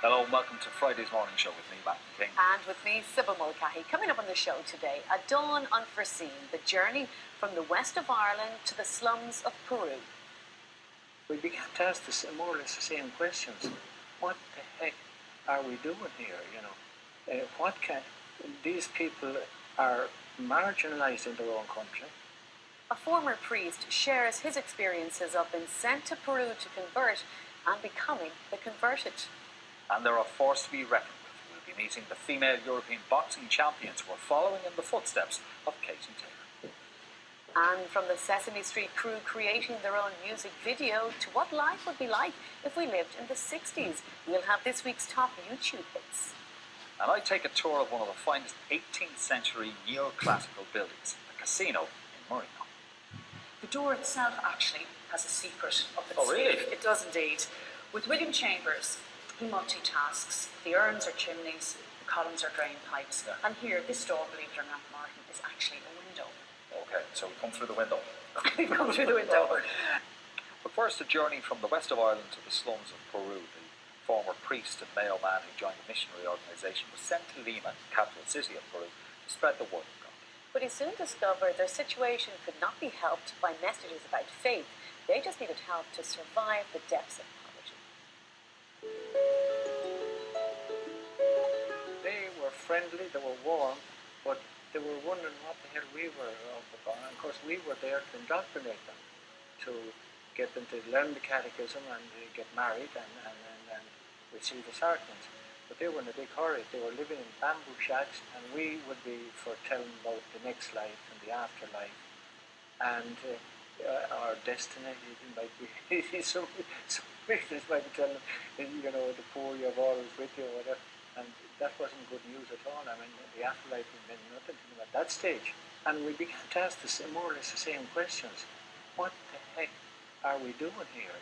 Hello and welcome to Friday's Morning Show with me, Matt King. And with me, Sybil Mulcahy. Coming up on the show today, a Dawn Unforeseen, the journey from the west of Ireland to the slums of Peru. We began to ask more or less the same questions. What the heck are we doing here, these people are marginalised in their own country. A former priest shares his experiences of being sent to Peru to convert and becoming the converted. And there are forced to be reckoned with. We'll be meeting the female European boxing champions who are following in the footsteps of Katie Taylor. And from the Sesame Street crew creating their own music video to what life would be like if we lived in the 60s, we'll have this week's top YouTube hits. And I take a tour of one of the finest 18th century neoclassical buildings, the casino in Murray. The door itself actually has a secret of its Oh, really? It does indeed. With William Chambers, he multitasks. The urns are chimneys, the columns are drain pipes. Yeah. And here, this door, believe it or not, Martin, is actually a window. Okay, so we come through the window. We come through the window. But first, a journey from the west of Ireland to the slums of Peru. The former priest and mailman who joined the missionary organisation was sent to Lima, the capital city of Peru, to spread the word of God. But he soon discovered their situation could not be helped by messages about faith. They just needed help to survive the depths of poverty. They were friendly, they were warm, but they were wondering what the hell we were all about. And of course, we were there to indoctrinate them, to get them to learn the catechism and get married and receive the sacraments. But they were in a big hurry. They were living in bamboo shacks, and we would be for telling about the next life and the afterlife and our destiny. It might be some Christians might be telling them, the poor you have always with you or whatever. And that wasn't good news at all. I mean, the afterlife meant nothing to them at that stage. And we began to ask more or less the same questions. What the heck are we doing here,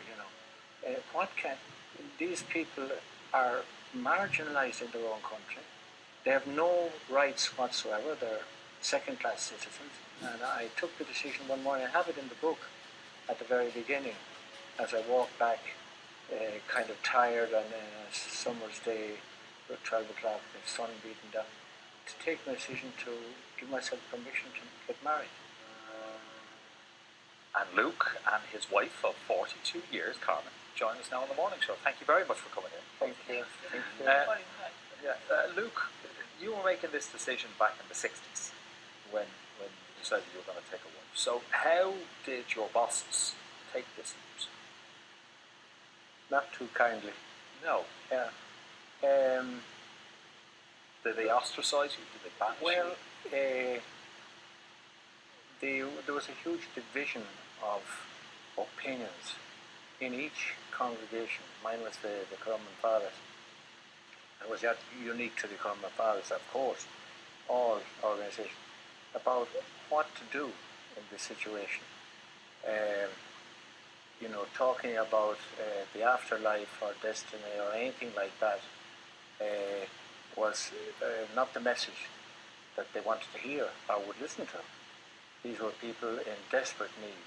these people are marginalised in their own country. They have no rights whatsoever. They're second-class citizens. And I took the decision one morning. I have it in the book at the very beginning as I walked back, kind of tired on a summer's day, at 12 o'clock, the sun beating down, to take my decision to give myself permission to get married. And Luke and his wife of 42 years, Carmen, join us now on the morning show. Thank you very much for coming in. Thank you. Luke, you were making this decision back in the 60s when you decided you were going to take a wife. So how did your bosses take this news? Not too kindly. No. Yeah. Did they ostracize you? Did they banish you? There was a huge division of opinions in each congregation. Mine was the Carmen Fathers. It was not unique to the Carmen Fathers, of course, all organizations, about what to do in this situation. Talking about the afterlife or destiny or anything like that was not the message that they wanted to hear or would listen to. These were people in desperate need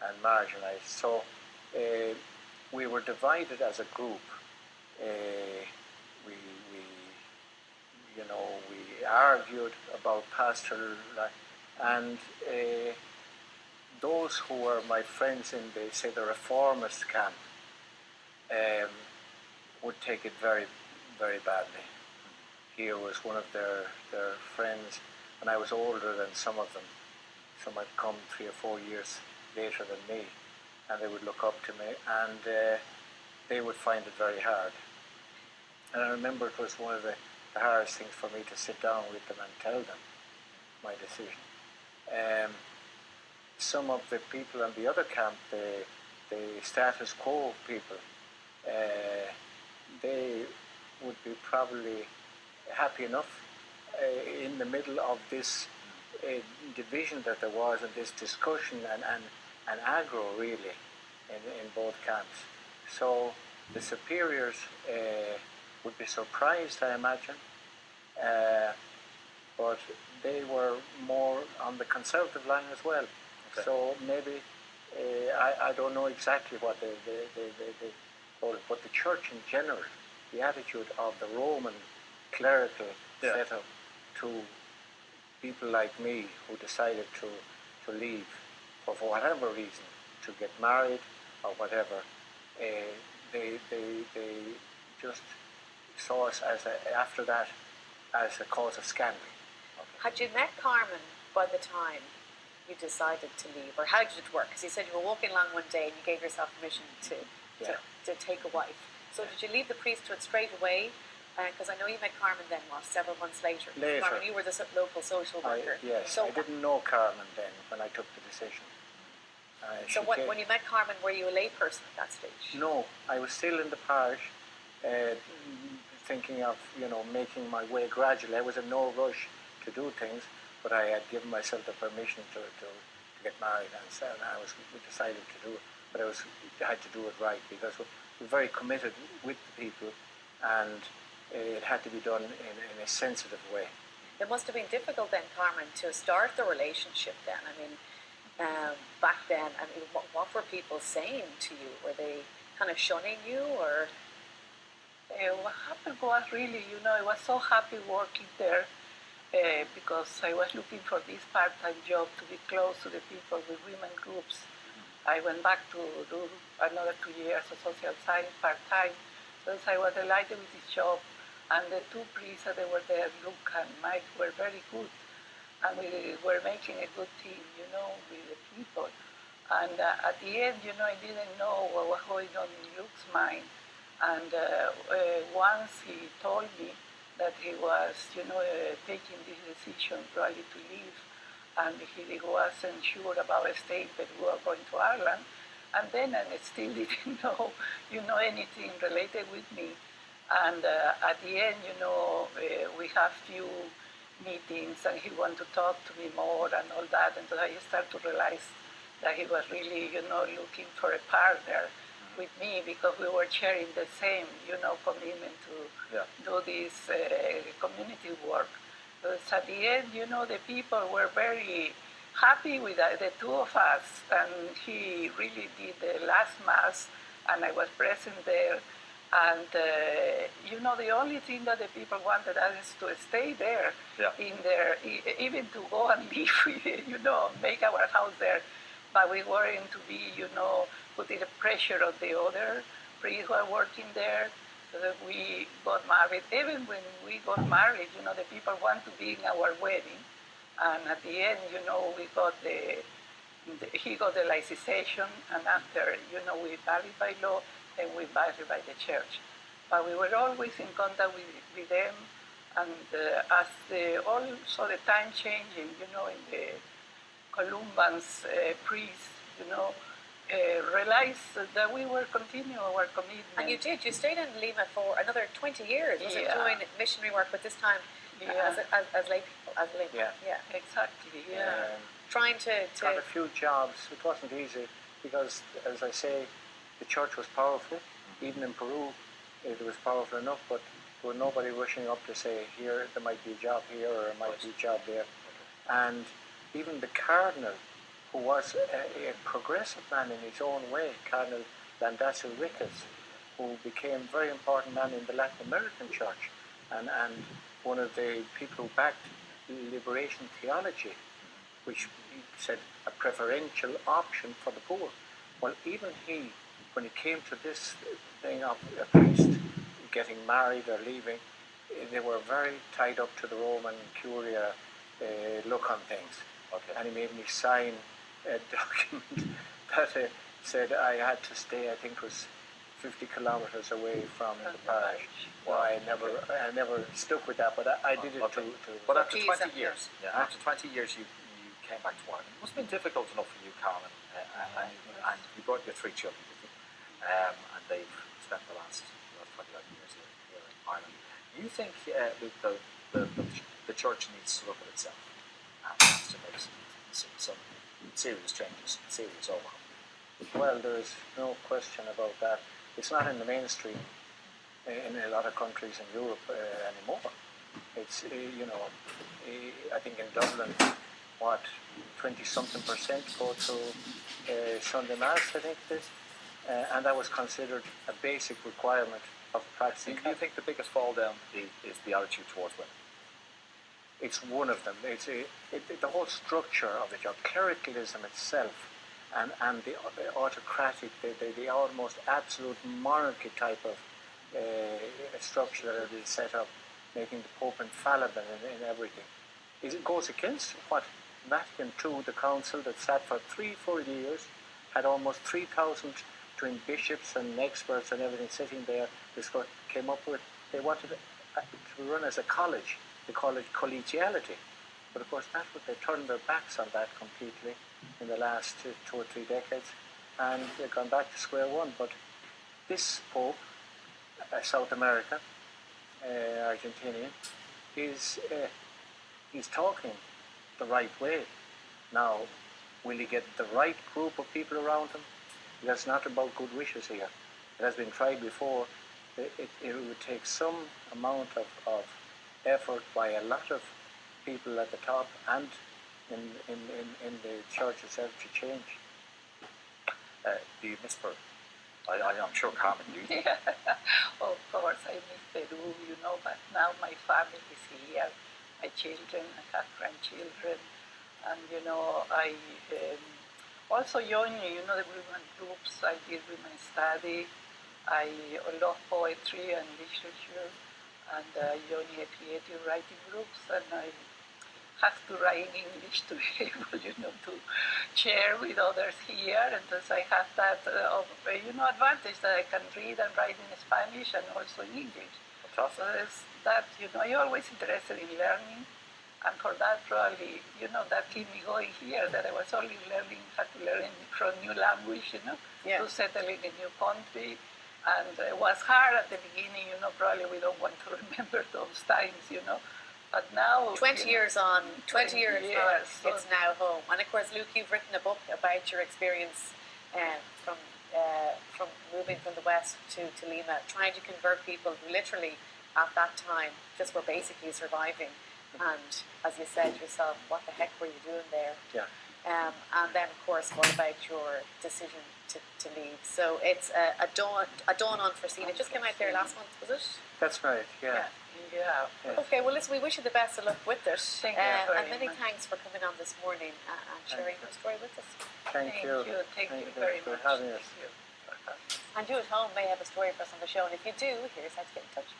and marginalised. So we were divided as a group. We argued about pastoral life, and those who were my friends in the reformist camp would take it very, very badly. Here was one of their friends, and I was older than some of them. Some had come 3 or 4 years later than me, and they would look up to me, and they would find it very hard. And I remember it was one of the hardest things for me to sit down with them and tell them my decision. Some of the people in the other camp, the status quo people, they would be probably happy enough in the middle of this division that there was, and this discussion and aggro really in both camps. So the superiors would be surprised, I imagine, but they were more on the conservative line as well. Okay. So maybe I don't know exactly what they call it, but the church in general the attitude of the Roman clerical setup to people like me who decided to leave for whatever reason, to get married or whatever. They just saw us after that as a cause of scandal. Had you met Carmen by the time you decided to leave, or how did it work? Because you said you were walking along one day and you gave yourself permission to take a wife. So did you leave the priesthood straight away? Because I know you met Carmen then, several months later. Carmen, you were the local social worker. Yes, I didn't know Carmen then when I took the decision. So when you met Carmen, were you a lay person at that stage? No, I was still in the parish, thinking of making my way gradually. I was in no rush to do things, but I had given myself the permission to get married, and so we decided to do it. But I had to do it right, because we're very committed with the people, and it had to be done in a sensitive way. It must have been difficult then, Carmen, to start the relationship then. I mean, back then, I mean, what were people saying to you? Were they kind of shunning you, or? What happened was really, I was so happy working there because I was looking for this part-time job to be close to the people with women groups. I went back to do another 2 years of social science part-time. So I was delighted with this job. And the two priests that they were there, Luke and Mike, were very good. And we were making a good team, with the people. And at the end, I didn't know what was going on in Luke's mind. And once he told me that he was, taking this decision probably to leave, and he wasn't sure about staying, but we were going to Ireland. And then I still didn't know, anything related with me. And at the end, we have few meetings, and he wanted to talk to me more and all that. And so I started to realize that he was really, looking for a partner with me, because we were sharing the same, commitment to do this community work. Because at the end, the people were very happy with the two of us, and he really did the last mass, and I was present there. And the only thing that the people wanted us is to stay there, in there, even to go and live, make our house there. But we weren't to be, putting the pressure on the other priests who are working there. So that we got married. Even when we got married, the people want to be in our wedding. And at the end, we got he got the licension, and after, we married by law, and we married by the church. But we were always in contact with them, and as also the time changing, in the Columban's priests, realized that we were continuing our commitment. And you did. You stayed in Lima for another 20 years. Was it doing missionary work, but this time as lay people? Yeah, exactly. Trying to got a few jobs. It wasn't easy because, as I say, the church was powerful. Even in Peru, it was powerful enough, but there was nobody rushing up to say, here, there might be a job here, or there might be a job there. And even the cardinal, who was a progressive man in his own way, Cardinal Landazzo Ricketts, who became a very important man in the Latin American church, and one of the people who backed liberation theology, which he said a preferential option for the poor. Well, even he, when it came to this thing of a priest getting married or leaving, they were very tied up to the Roman Curia look on things. And he made me sign a document that said I had to stay, I think it was 50 kilometers away from the parish. Well, I never stuck with that, but I did it to. But after 20 years, after 20 years, you came back to Ireland. It must have been difficult enough for you, Carmen, and you brought your 3 children with you, and they've spent the last 20 odd years here in Ireland. You think the church needs to look at itself and has to make some serious changes, serious overhaul? Well, there's no question about that. It's not in the mainstream in a lot of countries in Europe anymore. It's, I think in Dublin, 20-something% go to Sunday Mass, I think it is. And that was considered a basic requirement of practicing. Do you think the biggest fall down is the attitude towards women? It's one of them. It's the whole structure of the job, clericalism itself, and the autocratic, the almost absolute monarchy type of structure that is set up, making the Pope infallible in everything. It goes against what Vatican II, the council that sat for 3-4 years, had almost 3,000 between bishops and experts and everything sitting there, came up with. They wanted to run as a college. They call it collegiality. But of course, they turned their backs on that completely in the last 2 or 3 decades, and they've gone back to square one. But this Pope, South America, Argentinian, he's talking the right way. Now, will he get the right group of people around him? That's not about good wishes here. It has been tried before. It would take some amount of effort by a lot of people at the top and in the church itself to change. Do you miss Peru? I'm sure Carmen, you do. Yeah, of course, I miss Peru, but now my family is here, my children, I have grandchildren, and, I also joined, the women groups. I did women study, I love poetry and literature, and I joined creative writing groups, and I have to write in English to be able, to share with others here, and thus I have that, advantage that I can read and write in Spanish and also in English. Fantastic. So it's that, I'm always interested in learning, and for that probably, that kept me going here, that I was only learning how to learn from new language, Yeah. to settle in a new country. And it was hard at the beginning, probably we don't want to remember those times, But now 20 years on, 20 years on, so it's now home. And of course, Luke, you've written a book about your experience from moving from the West to Lima, trying to convert people who literally at that time just were basically surviving. And as you said yourself, what the heck were you doing there? Yeah. And then, of course, what about your decision to leave? So it's a Dawn Unforeseen. It just came out there last month, was it? That's right. Yeah. Yeah. Okay, well, listen, we wish you the best of luck with it. Thank you very and many much. thanks for coming on this morning and sharing your story with us. Thank you. Thank you very for much. having us. Thank you. And you at home may have a story for us on the show, and if you do, here's how to get in touch.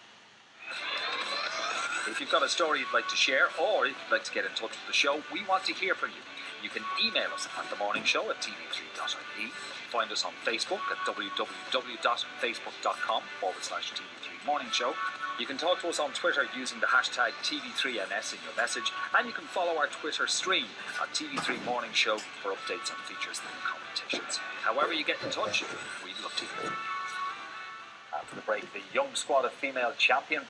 If you've got a story you'd like to share, or if you'd like to get in touch with the show, we want to hear from you. You can email us at themorningshow@tv3.ie. Find us on Facebook at www.facebook.com/TV3 Morning Show. You can talk to us on Twitter using the hashtag TV3MS in your message, and you can follow our Twitter stream at TV3 Morning Show for updates on features and competitions. However you get in touch, we'd love to hear from you. After the break, the young squad of female champion